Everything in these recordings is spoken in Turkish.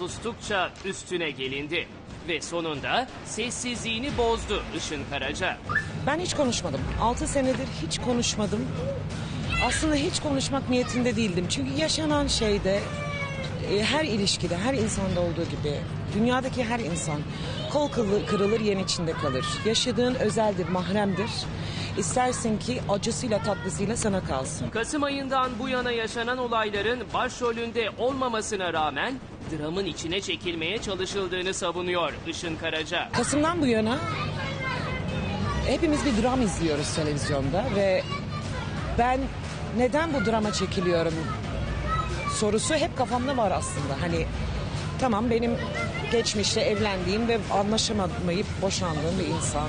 Sustukça üstüne gelindi ve sonunda sessizliğini bozdu Işın Karaca. Ben hiç konuşmadım. 6 senedir hiç konuşmadım. Aslında hiç konuşmak niyetinde değildim. Çünkü yaşanan şeyde her ilişkide, her insanda olduğu gibi dünyadaki her insan kol kırılır, yen içinde kalır. Yaşadığın özeldir, mahremdir. İstersin ki acısıyla tatlısıyla sana kalsın. Kasım ayından bu yana yaşanan olayların başrolünde olmamasına rağmen dramın içine çekilmeye çalışıldığını savunuyor Işın Karaca. Kasım'dan bu yana hepimiz bir dram izliyoruz televizyonda ve ben neden bu drama çekiliyorum sorusu hep kafamda var aslında. Hani tamam, benim geçmişte evlendiğim ve anlaşamayıp boşandığım bir insan.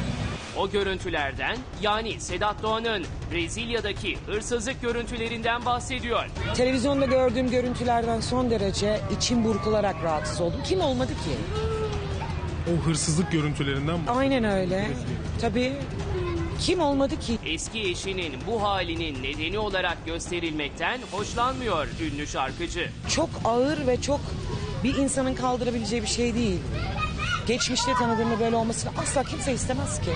O görüntülerden, yani Sedat Doğan'ın Brezilya'daki hırsızlık görüntülerinden bahsediyor. Televizyonda gördüğüm görüntülerden son derece içim burkularak rahatsız oldum. Kim olmadı ki? O hırsızlık görüntülerinden Aynen öyle. Tabii. Kim olmadı ki? Eski eşinin bu halinin nedeni olarak gösterilmekten hoşlanmıyor ünlü şarkıcı. Çok ağır ve çok bir insanın kaldırabileceği bir şey değil. Geçmişte tanıdığımda böyle olmasını asla kimse istemez ki.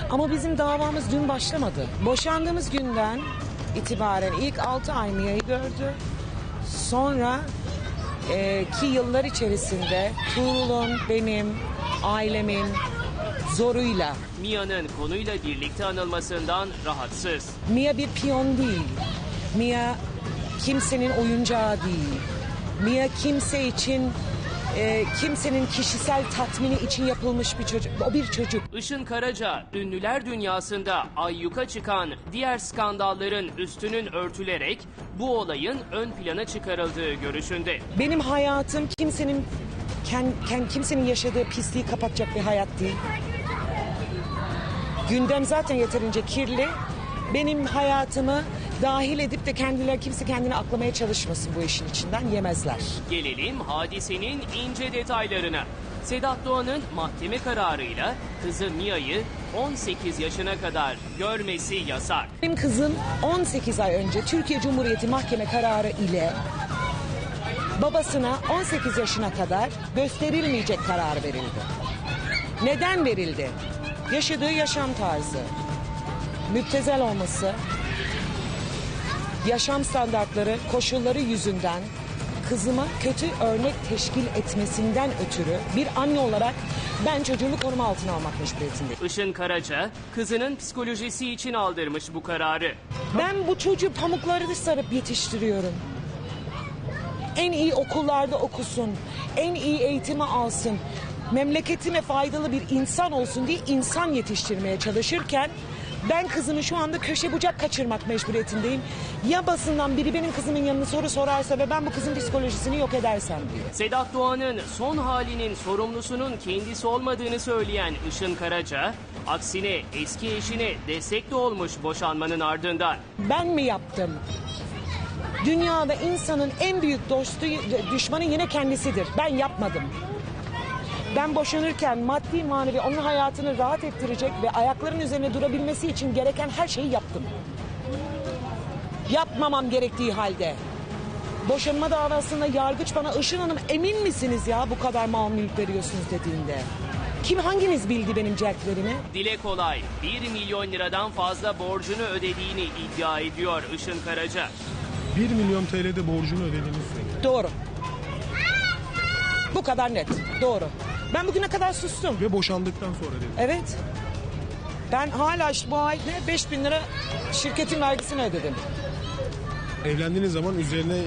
Ama bizim davamız dün başlamadı. Boşandığımız günden itibaren ilk 6 ay Mia'yı gördü. Sonra ki yıllar içerisinde Tuğrul'un, benim, ailemin zoruyla. Mia'nın konuyla birlikte anılmasından rahatsız. Mia bir piyon değil. Mia kimsenin oyuncağı değil. Mia kimse için kimsenin kişisel tatmini için yapılmış bir çocuk. O bir çocuk. Işın Karaca, ünlüler dünyasında ayyuka çıkan diğer skandalların üstünün örtülerek bu olayın ön plana çıkarıldığı görüşünde. Benim hayatım kimsenin yaşadığı pisliği kapatacak bir hayat değil. Gündem zaten yeterince kirli. Benim hayatımı dahil edip de kimse kendini aklamaya çalışmasın, bu işin içinden yemezler. Gelelim hadisenin ince detaylarına. Sedat Doğan'ın mahkeme kararıyla kızı Mia'yı 18 yaşına kadar görmesi yasak. Benim kızım 18 ay önce Türkiye Cumhuriyeti mahkeme kararı ile babasına 18 yaşına kadar gösterilmeyecek karar verildi. Neden verildi? Yaşadığı yaşam tarzı, müptezel olması, yaşam standartları, koşulları yüzünden kızıma kötü örnek teşkil etmesinden ötürü bir anne olarak ben çocuğumu koruma altına almak mecburiyetindeyim. Işın Karaca, kızının psikolojisi için aldırmış bu kararı. Ben bu çocuğu pamukları sarıp yetiştiriyorum. En iyi okullarda okusun, en iyi eğitimi alsın, memleketime faydalı bir insan olsun diye insan yetiştirmeye çalışırken ben kızımı şu anda köşe bucak kaçırmak mecburiyetindeyim. Ya basından biri benim kızımın yanına soru sorarsa ve ben bu kızın psikolojisini yok edersem diye. Sedat Doğan'ın son halinin sorumlusunun kendisi olmadığını söyleyen Işın Karaca, aksine eski eşine destek de olmuş boşanmanın ardından. Ben mi yaptım? Dünyada insanın en büyük dostu, düşmanı yine kendisidir. Ben yapmadım. Ben boşanırken maddi manevi onun hayatını rahat ettirecek ve ayaklarının üzerine durabilmesi için gereken her şeyi yaptım. Yapmamam gerektiği halde. Boşanma davasında yargıç bana Işın Hanım emin misiniz ya bu kadar mal mülk veriyorsunuz dediğinde. Hanginiz bildi benim cerklerimi? Dile kolay 1 milyon liradan fazla borcunu ödediğini iddia ediyor Işın Karaca. 1 milyon TL'de borcunu ödediğiniz söyleniyor. Doğru. Bu kadar net. Doğru. Ben bugüne kadar sustum. Ve boşandıktan sonra dedi. Evet. Ben hala işte bu ay 5.000 lira şirketin vergisini ödedim. Evlendiğiniz zaman üzerine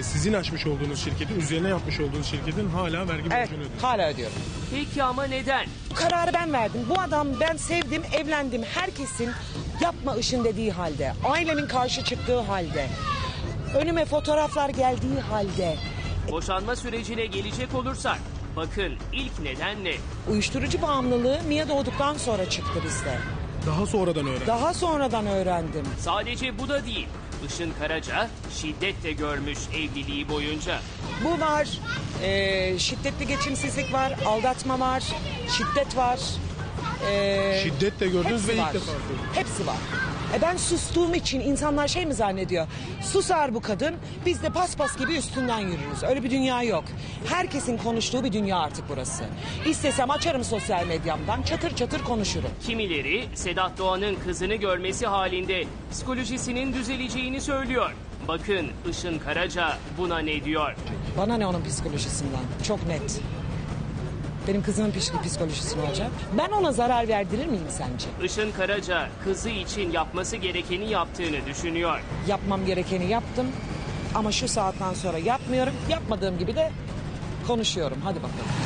sizin açmış olduğunuz şirketin, üzerine yapmış olduğunuz şirketin hala vergi Evet, borcunu ödüyor. hala ödüyorum. Peki ama neden? Bu kararı ben verdim. Bu adam ben sevdim, evlendim. Herkesin yapma Işın dediği halde, ailemin karşı çıktığı halde, önüme fotoğraflar geldiği halde. Boşanma sürecine gelecek olursak, bakın ilk neden ne? Uyuşturucu bağımlılığı Mia doğduktan sonra çıktı bizde. Daha sonradan öğrendi. Daha sonradan öğrendim. Sadece bu da değil. Işın Karaca şiddet de görmüş evliliği boyunca. Bu var, şiddetli geçimsizlik var, aldatma var, şiddet var. Şiddet de gördünüz Hepsi ve ilk var. defa gördünüz. Hepsi var. Ben sustuğum için insanlar şey mi zannediyor? Susar bu kadın, biz de paspas gibi üstünden yürürüz. Öyle bir dünya yok. Herkesin konuştuğu bir dünya artık burası. İstesem açarım sosyal medyamdan, çatır çatır konuşurum. Kimileri Sedat Doğan'ın kızını görmesi halinde psikolojisinin düzeleceğini söylüyor. Bakın Işın Karaca buna ne diyor? Bana ne onun psikolojisinden? Çok net. Benim kızımın psikolojisi ne olacak? Ben ona zarar verdirir miyim sence? Işın Karaca kızı için yapması gerekeni yaptığını düşünüyor. Yapmam gerekeni yaptım ama şu saatten sonra yapmıyorum. Yapmadığım gibi de konuşuyorum. Hadi bakalım.